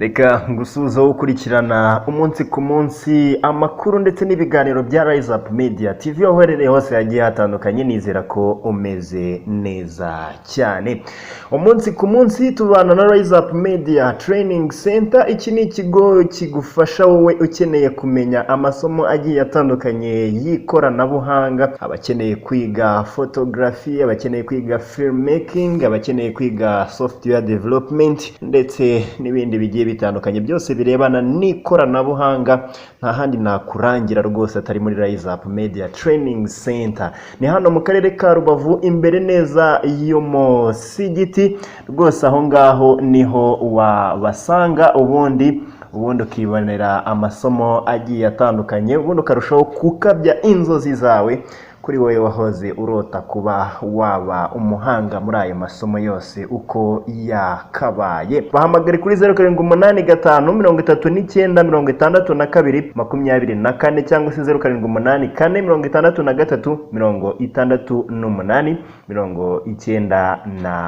Reka ngusuhuza ukurikirana umunsi ku munsi amakuru ndetse n'ibiganiro bya Rise Up Media TV aho uherereye hose hagiye hatandukanye, nizera ko umeze neza cyane. Umunsi ku munsi tubana na Rise Up Media Training Center. Iki ni ikigo kigufasha wowe ukeneye kumenya amasomo agiye atandukanye y'ikoranabuhanga, abakeneye kwiga photography, abakeneye kwiga filmmaking, abakeneye kwiga software development ndetse n'ibindi bigiye bitandukanye byose birebana n'ikoranabuhanga. Nta handi nakurangira rwose atari muri Rise Up Media Training Center. Ni hano mu karere ka Rubavu, imbere neza yo musigiti rwose. Aho ngaho niho wabasanga, ubundi ukibonera amasomo agiye atandukanye, ubundi ukarushaho kukabya inzozi zawe kuri wowe wahoze urota kuba waba umuhanga muri ayo masomo yose uko yakabaye. Bahamagare kuri 0785396224 cyangwa se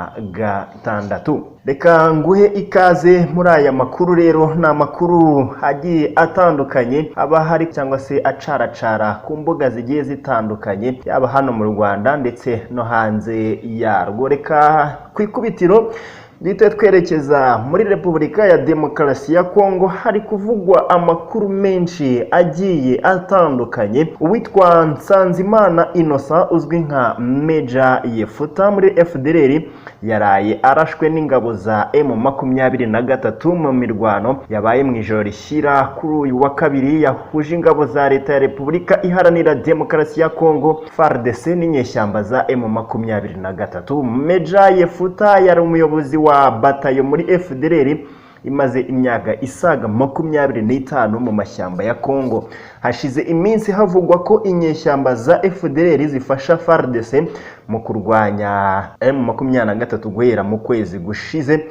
0784363896. Reka nguhe ikaze muri aya makuru. Rero ni amakuru agiye atandukanye aba hari cyangwa se acaracara ku mbuga zigiye zitandukanye, yaba hano mu Rwanda ndetse no hanze yarwo. Reka kwikubitiro duhite twerekeza muri Repubulika ya Demokarasi ya Kongo. Hari kuvugwa amakuru menshi agiye atandukanye. Uwitwa Nsanzimana Innocent uzwi nka Major Yefuta muri FDLR yaraye arashwe n'ingabo za M23 mu mirwano yabaye mu ijoro rishyira kuri uyu wa kabiri, yahuje ingabo za leta ya Repubulika Iharanira Demokarasi ya Kongo FARDC n'inyeshyamba za M23. Major Yefuta yari umuyobozi wa batayo muri FDLR imaze imyaka isaga 25 mu mashyamba ya Kongo. Hashize iminsi havugwa ko inyeshyamba za FDLR zifasha FARDC mu kurwanya M23 guhera mu kwezi gushize.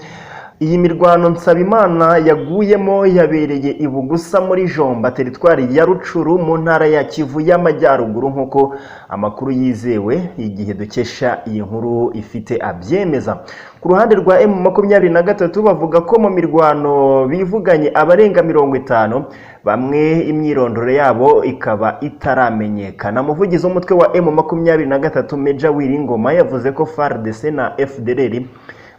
Iyi mirwano Nsabimana yaguyemo yabereye i Bugusa muri Jomba, teritwari ya Rucuru mu ntara ya Kivu y'Amajyaruguru, nkuko amakuru yizewe igihe dukesha iyi nkuru ifite abyemeza. Ku ruhande rwa M23 bavuga ko mu mirwano bivuganye abarenga 50, bamwe imyirondoro yabo ikaba itaramenyekana. Umuvugizi w'umutwe wa M23 Major Wiringoma yavuze ko FARDC na FDLR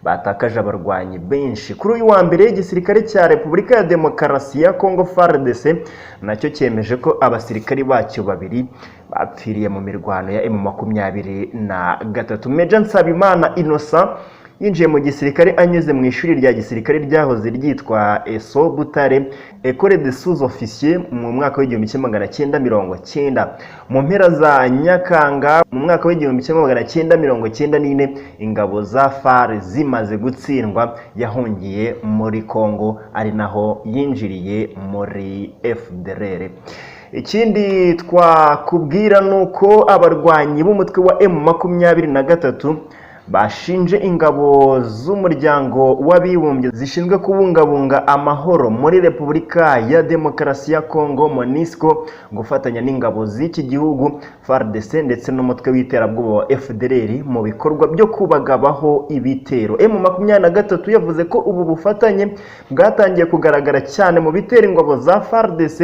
batakaje abarwanyi benshi. Kuri uyu wa mbere igisirikare cya Repubulika ya Demokarasi ya Kongo FARDC nacyo cyemeje ko abasirikari bacyo babiri bapfiriye mu mirwano ya M23. Major Nsabimana Innocent yinjiye mu gisirikare anyuze mu ishuri rya gisirikare ryahoze ryitwa ESO Butare, École des sous-officiers, mu mwaka w'1990. Mu mpera za Nyakanga mu mwaka w'1994 ingabo za FARDC zimaze gutsindwa yahungiye muri Kongo, ari naho yinjiriye muri FDLR. Ikindi twakubwira nuko abarwanyi b'umutwe wa M23 bashinje ingabo z'umuryango w'abibumbye zishinzwe kubungabunga amahoro muri Repubulika ya Demokarasi ya Kongo MONUSCO gufatanya n'ingabo z'iki gihugu FARDC ndetse n'umutwe w'iterabwoba wa FDLR mu bikorwa byo kubagabaho ibitero. M23 yavuze ko ubu bufatanye bwatangiye kugaragara cyane mu bitero ingabo za FARDC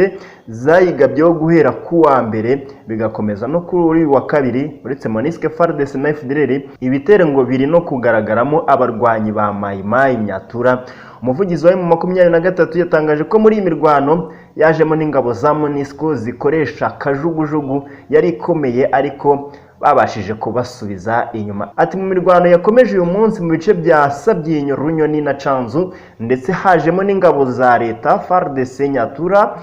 zayigabyeho guhera ku wa mbere bigakomeza no kuri wa kabiri. Uretse MONUSCO, FARDC na FDLR, ibitero ngo biri no kugaragaramo abarwanyi ba Mai Mai Nyatura. Umuvugizi wa M23 yatangaje ko muri iyi mirwano yajemo n'ingabo za MONUSCO zikoresha kajugujugu yari ikomeye, ariko babashije kubasubiza inyuma. Ati mu mirwano yakomeje uyu munsi mu bice bya Sabyinyo, Runyoni na Canzu, ndetse hajemo n'ingabo za leta FARDC Nyatura,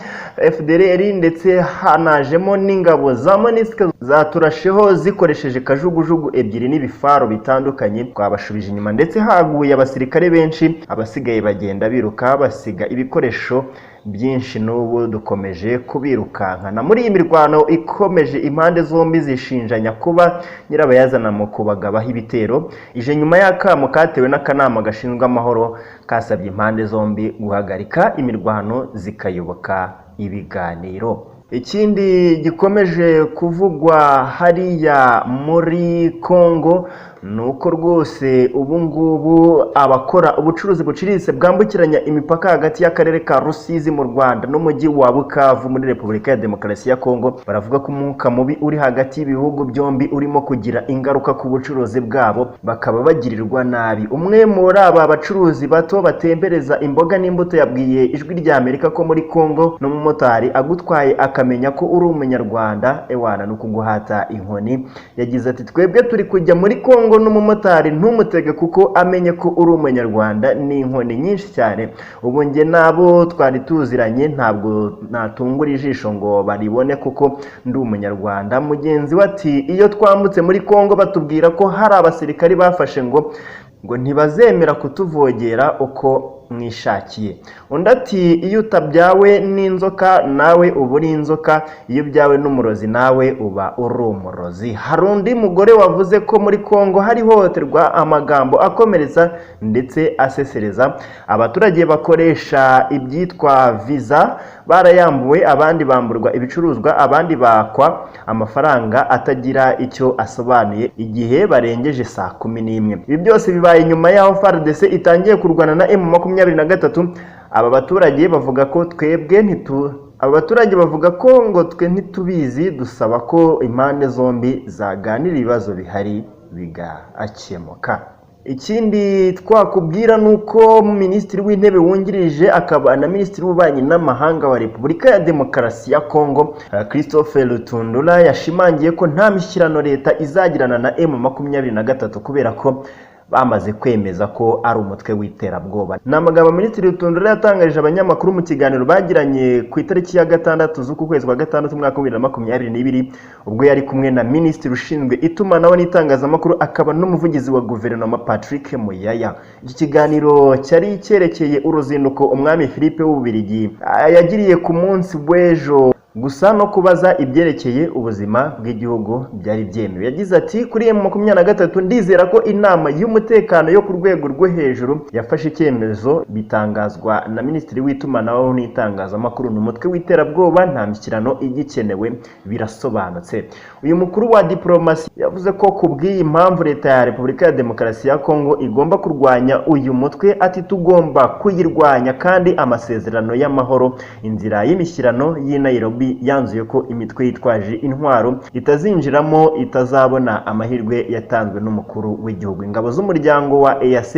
FDLR ndetse hanajemo n'ingabo za MONUSCO zaturasheho zikoresheje kajugujugu ebyiri n'ibifaro bitandukanye. Twabashubije inyuma ndetse haguye abasirikare benshi, abasigaye bagenda biruka basiga ibikoresho byinshi, n'ubu dukomeje kubirukankana. Muri iyi mirwano ikomeje, impande zombi zishinjanya kuba nyirabayazana mu kubagabaho ibitero, ije nyuma y'akamo katewe n'akanama gashinzwe amahoro kasabye impande zombi guhagarika imirwano zikayoboka ibiganiro. Ikindi gikomeje kuvugwa hariya muri Kongo nuko rwose ubu ngubu abakora ubucuruzi buciriritse bwambukiranya imipaka hagati y'akarere ka Rusizi mu Rwanda n'umujyi wa Bukavu muri Repubulika ya Demokarasi ya Kongo baravuga ko umwuka mubi uri hagati y'ibihugu byombi urimo kugira ingaruka ku bucuruzi bwabo, bakaba bagirirwa nabi. Umwe muri aba bacuruzi bato batembereza imboga n'imbuto yabwiye Ijwi rya Amerika ko muri Kongo n'umumotari agutwaye akamenya ko uri umunyarwanda ewana no kuguhata inkoni. Yagize ati twebwe turi kujya muri Kongo n'umumotari ntumutege kuko amenye ko uri umunyarwanda ni inkoni nyinshi cyane. Ubu nge nabo twari tuziranye ntabwo natungura ijisho ngo baribone kuko ndi umunyarwanda. Mugenzi we ati iyo twambutse muri Kongo batubwira ko hari abasirikari bafashe ngo ntibazemera kutuvogera uko mwishakiye. Undi ati iyo utabyawe n'inzoka nawe uba uri inzoka, iyo ubyawe n'umurozi nawe uba uri umurozi. Hari undi mugore wavuze ko muri Kongo hari ihohoterwa, amagambo akomeretsa ndetse asesereza. Abaturage bakoresha ibyitwa visa barayambuwe, abandi bamburwa ibicuruzwa, abandi bakwa amafaranga atagira icyo asobanuye igihe barengeje saa 11. Ibi byose bibaye nyuma y'aho FARDC itangiye kurwana na M23. Aba baturage bavuga ko ngo twe ntitubizi, dusaba ko impande zombi zaganira ibibazo bihari bigakemuka. Ikindi twakubwira nuko Minisitiri w'Intebe wungirije akaba na Minisitiri w'Ububanyi n'Amahanga wa Repubulika ya Demokarasi ya Kongo Christophe Lutundula yashimangiye ko nta mishyikirano leta izagirana na M23 kubera ko bamaze kwemeza ko ari umutwe w'iterabwoba. N'amagambo Minisitiri Lutundula yatangarije abanyamakuru mu kiganiro bagiranye ku itariki ya 6 z'uku kwezi kwa 6 umwaka wa 2022 ubwo yari kumwe na Minisitiri ushinzwe itumanaho n'itangazamakuru akaba n'umuvugizi wa guverinoma Patrick Muyaya. Iki kiganiro cyari cyerekeye uruzinduko umwami Philippe w'Ububiligi yagiriye ku munsi w'ejo gusa no kubaza ibyerekeye ubuzima bw'igihugu byari byemewe. Yagize ati kuri M23 ndizera ko inama y'umutekano yo ku rwego rwo hejuru yafashe icyemezo bitangazwa na Minisitiri w'itumanaho n'itangazamakuru n'umutwe w'iterabwoba, nta mishyikirano igikenewe birasobanutse. Uyu mukuru wa diplomasi yavuze ko kubw'iyi mpamvu leta ya Repubulika ya Demokarasi ya Kongo igomba kurwanya uyu mutwe, ati tugomba kuyirwanya kandi amasezerano y'amahoro inzira y'imishyikirano y'i Nairobi yanzuye ko imitwe yitwaje intwaro itazinjiramo itazabona amahirwe yatanzwe n'umukuru w'igihugu. Ingabo z'umuryango wa EAC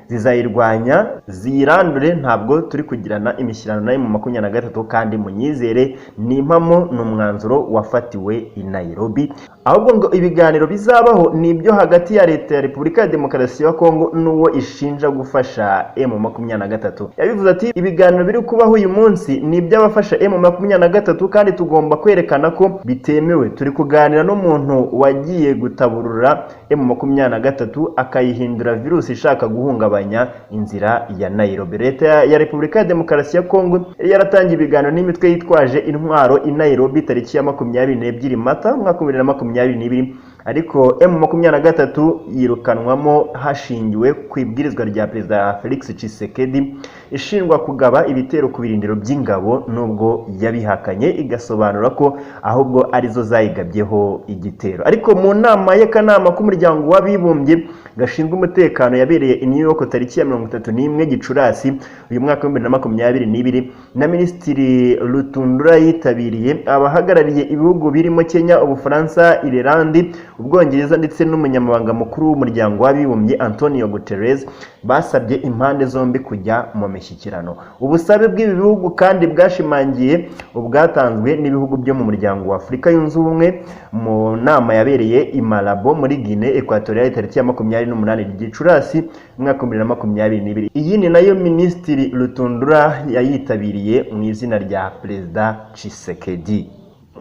zizayirwanya zirandure, ntabwo turi kugirana imishyikirano nayo mu 23 kandi munyizere ni impamo n'umwanzuro wafatiwe i Nairobi. Ahubwo ngo ibiganiro bizabaho nibyo hagati ya leta ya Repubulika ya Demokarasi ya Kongo n'uwo ishinja gufasha M23. Yabivuze ati ibiganiro biri kubaho uyu munsi nibyo abafasha M23 kandi tugomba kwerekana ko bitemewe. Turi kuganira n'umuntu wagiye gutaburura M23 akayihindura virusi ishaka guhungabanya inzira ya Nairobi. Leta ya Repubulika ya Demokarasi ya Kongo yaratangiye ibiganiro n'imitwe yitwaje intwaro i Nairobi tariki ya 22 Mata umwaka wa 2022, ariko M23 yirukanwamo hashingiwe ku ibwirizwa rya Perezida Felix Tshisekedi ishinjwa kugaba ibitero ku birindiro by'ingabo, nubwo yabihakanye igasobanura ko ahubwo arizo zayigabyeho igitero. Ariko mu nama y'akanama k'umuryango w'abibumbye gashinzwe umutekano yabereye i New York tariki ya 31 Gicurasi uyu mwaka wa 2022 na Minisitiri Lutundula yitabiriye abahagarariye ibihugu birimo Kenya, Ubufaransa, Ireland, Ubwongereza ndetse n'umunyamabanga mukuru w'umuryango w'abibumbye Antonio Guterres basabye impande zombi kujya mu mishyikirano. Ubusabe bw'ibi bihugu kandi bwashimangiye ubwatanzwe n'ibihugu byo mu muryango wa Afurika yunze ubumwe mu nama yabereye i Malabo muri Guinea Equatorial tariki ya 28 Gicurasi umwaka wa 2022. Iyi ni nayo Minisitiri Lutundula yayitabiriye mu izina rya Perezida Tshisekedi.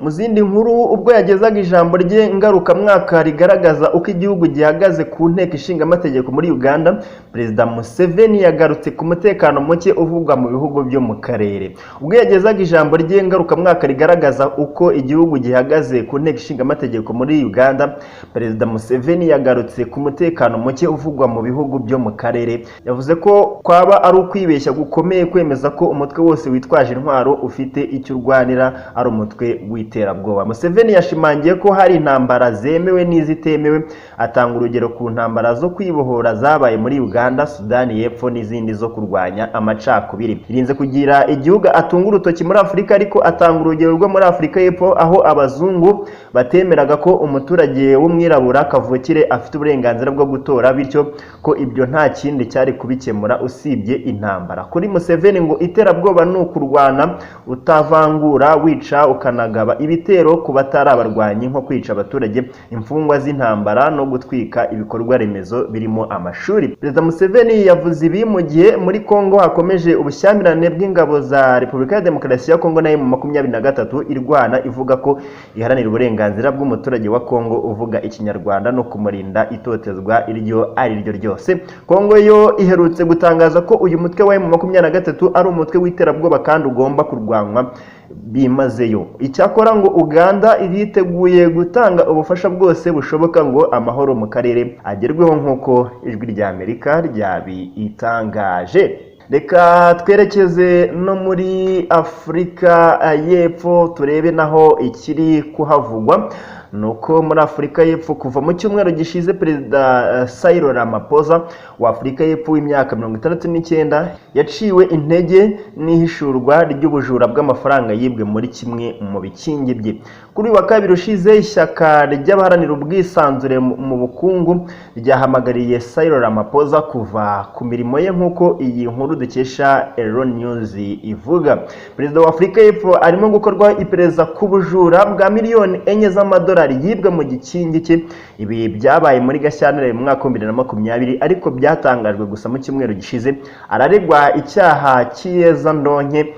Mu zindi nkuru, ubwo yagezaga ijambo rye ngarukamwaka rigaragaza uko igihugu gihagaze ku nteko ishinga amategeko muri Uganda, Perezida Museveni yagarutse ku mutekano muke uvugwa mu bihugu byo mu karere. Ubwo yagezaga ijambo rye ngarukamwaka rigaragaza uko igihugu gihagaze ku nteko ishinga amategeko muri Uganda, Perezida Museveni yagarutse ku mutekano muke uvugwa mu bihugu byo mu karere. Yavuze ko kwaba ari ukwibeshya gukomeye kwemeza ko umutwe wose witwaje intwaro ufite icyo urwanira ari umutwe w'iterabwoba. Museveni yashimangiye ko hari intambara zemewe n'izitemewe, atanga urugero ku ntambara zo kwibohora zabaye muri Uganda, Sudani y'Epfo n'izindi zo kurwanya amacakubiri. Irinze kugira igihugu atunga urutoki muri Afurika, ariko atanga urugero rwo muri Afurika y'Epfo aho abazungu batemeraga ko umuturage w'umwirabura kavukire afite uburenganzira bwo gutora, bityo ko ibyo nta kindi cyari kubikemura usibye intambara. Kuri Museveni ngo iterabwoba ni ukurwana utavangura, wica ukanagaba ibitero ku batari abarwanyi, nko kwica abaturage, imfungwa z'intambara no gutwika ibikorwa remezo birimo amashuri. Perezida Museveni yavuze ibi mu gihe muri Kongo hakomeje ubushyamirane bw'ingabo za Repubulika ya Demokarasi ya Kongo na M23 irwana ivuga ko iharanira uburenganzira bw'umuturage wa Kongo uvuga ikinyarwanda no kumurinda itotezwa iryo ari ryo ryose. Kongo yo iherutse gutangaza ko uyu mutwe wa M23 ari umutwe w'iterabwoba kandi ugomba kurwanwa bimazeyo. Icyakora ngo Uganda iriteguye gutanga ubufasha bwose bushoboka ngo amahoro mu karere agerweho, nk'uko ijwi rya Amerika ryabitangaje. Reka twerekeze no muri Afurika y'Epfo turebe naho ikiri kuhavugwa. Nuko muri Afurika y'Epfo kuva mu cyumweru gishize Perezida Cyril Ramaphosa wa Afurika y'Epfo w'imyaka 69 yaciwe intege n'ihishurwa ry'ubujura bw'amafaranga yibwe muri kimwe mu bikingi bye. Kuri wa kabiri ushize ishyaka ry'abaharanira ubwisanzure mu bukungu ryahamagariye Cyril Ramaphosa kuva ku mirimo ye, nk'uko iyi nkuru dukesha Elo News ivuga. Perezida wa Afurika y'Epfo arimo gukorwa iperereza ku bujura bwa miliyoni 4 z'amadolari yibwe mu gikingi cye. Ibi byabaye muri Gashyantare mu mwaka 2020, ariko byatangajwe gusa mu cyumweru gishize. Araregwa icyaha cy'iyezandonke.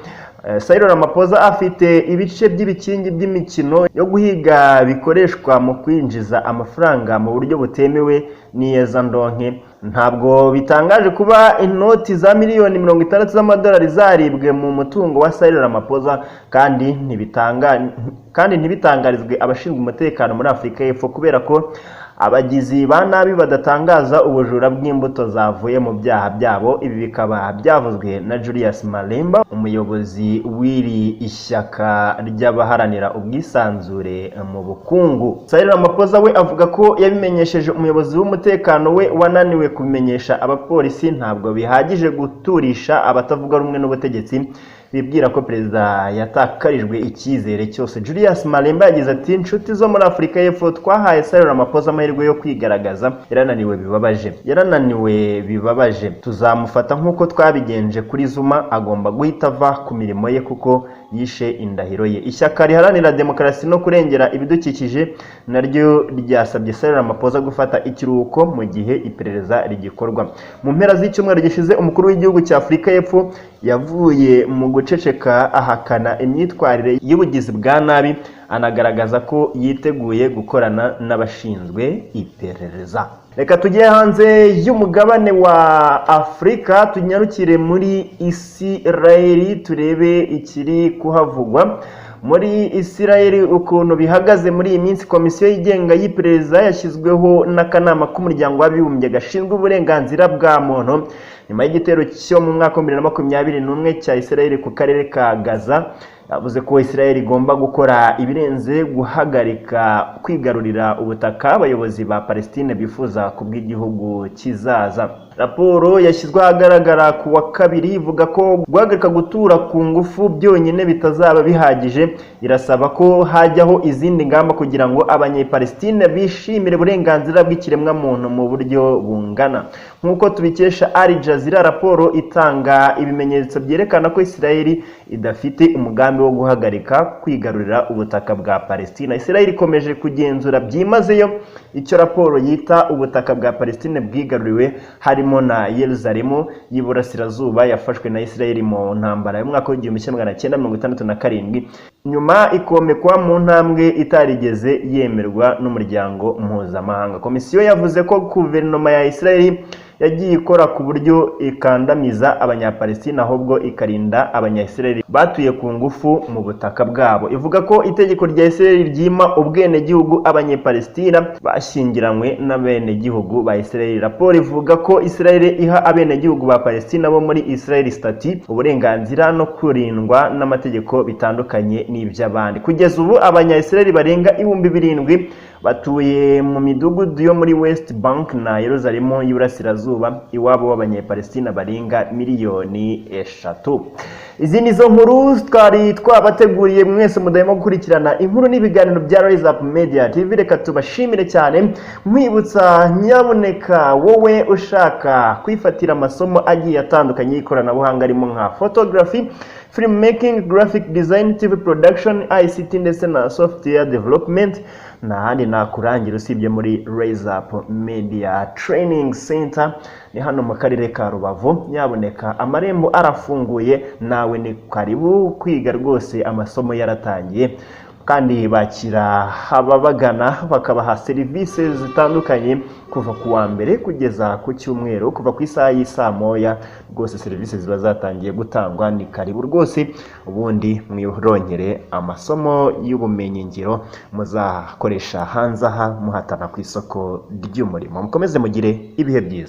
Cyril Ramaphosa afite ibice by'ibikingi by'imikino yo guhiga bikoreshwa mu kwinjiza amafaranga mu buryo butemewe n'iyezandonke. Ntabwo bitangaje kuba inoti za miliyoni 60 z'amadolari zaribwe mu mutungo wa Cyril Ramaphosa, kandi ntibitangarizwe abashinzwe umutekano muri Afurika y'Epfo, kubera ko abagizi ba nabi badatangaza ubujura bw'imbuto zavuye mu byaha byabo. Ibi bikaba byavuzwe na Julius Malema, umuyobozi w'iri ishyaka ry'abaharanira ubwisanzure mu bukungu. Cyril Ramaphosa we avuga ko yabimenyesheje umuyobozi w'umutekano we wananiwe kumenyesha abapolisi. Ntabwo bihagije guturisha abatavuga rumwe n'ubutegetsi bibwira ko perezida yatakarijwe icyizere cyose. Julius Malema yagize ati, inshuti zo muri Afurika y'Epfo twahaye Cyril Ramaphosa amahirwe yo kwigaragaza, yarananiwe bibabaje. Tuzamufata nk'uko twabigenje kuri Zuma, agomba guhita ava ku mirimo ye kuko yishe indahiro ye. Ishyaka riharanira demokarasi no kurengera ibidukikije naryo ryasabye Cyril Ramaphosa gufata ikiruhuko mu gihe iperereza rigikorwa. Mu mpera z'icyumweru gishize umukuru w'igihugu cya Afurika y'Epfo yavuye mu guceceka ahakana imyitwarire y'ubugizi bwa nabi, anagaragaza ko yiteguye gukorana n'abashinzwe iperereza. Reka tujye hanze y'umugabane wa Afurika tunyarukire muri Isirayeli turebe ikiri kuhavugwa. Muri Isirayeli ukuntu bihagaze muri iyi minsi, komisiyo yigenga y'iperereza yashyizweho n'akanama k'umuryango w'abibumbye gashinzwe uburenganzira bwa muntu nyuma y'igitero cyo mu mwaka 2021 cya Isirayeli ku karere ka Gaza. Yavuze ko Isirayeli igomba gukora ibirenze guhagarika kwigarurira ubutaka abayobozi ba Palestine bifuza kubw'igihugu kizaza. Raporo yashyizwe ahagaragara ku wa kabiri ivuga ko guhagarika gutura ku ngufu byonyine bitazaba bihagije. Irasaba ko hajyaho izindi ngamba kugira ngo abanyepalestine bishimire uburenganzira bw'ikiremwa muntu mu buryo bungana. Nk'uko tubikesha Al Jazeera, raporo itanga ibimenyetso byerekana ko Isirayeli idafite umugambi wo guhagarika kwigarurira ubutaka bwa Palestina. Isirayeli ikomeje kugenzura byimazeyo icyo raporo yita ubutaka bwa Palestine bwigaruriwe, harimo na Yerusalemu y'Iburasirazuba yafashwe na Isirayeli mu ntambara y'umwaka w'1967, nyuma ikomekwa mu ntambwe itarigeze yemerwa n'umuryango mpuzamahanga. Komisiyo yavuze ko guverinoma ya Isirayeli yagiye ikora ku buryo ikandamiza abanyapalestina ahubwo ikarinda abanyayisiraheli batuye ku ngufu mu butaka bwabo. Ivuga ko itegeko rya Isiraheli ryima ubwenegihugu abanyapalestina bashyingiranywe n'abenegihugu ba Isiraheli. Raporo ivuga ko Isiraheli iha abenegihugu ba Palestina bo muri Israel stati uburenganzira no kurindwa n'amategeko bitandukanye n'iby'abandi. Kugeza ubu abanyayisiraheli barenga 7,000 batuye mu midugudu yo muri West Bank na Yerusalemu y'Iburasirazuba, iwabo w'abanyapalestina barenga 3,000,000. Izi nizo nkuru twari twabateguriye, mwese mudahema gukurikirana inkuru n'ibiganiro bya Rise Up Media TV. Reka tubashimire cyane, mwibutsa nyabuneka wowe ushaka kwifatira amasomo agiye atandukanye y'ikoranabuhanga arimo nka photography, filmmaking, graphic design, TV production, ICT ndetse na software development, n'ahandi nakurangira usibye muri Rise Up Media Training Center. Ni hano mu karere ka Rubavu. Nyaboneka amarembo arafunguye, nawe ni karibu kwiga rwose, amasomo yaratangiye kandi bakira ababagana bakabaha serivisi zitandukanye kuva ku wa mbere kugeza ku cyumweru, kuva ku isaha y'isa moya rwose serivisi ziba zatangiye gutangwa. Ni karibu rwose, ubundi mwirongere amasomo y'ubumenyi ngiro muzakoresha hanze aha muhatana ku isoko ry'umurimo. Mukomeze mugire ibihe byiza.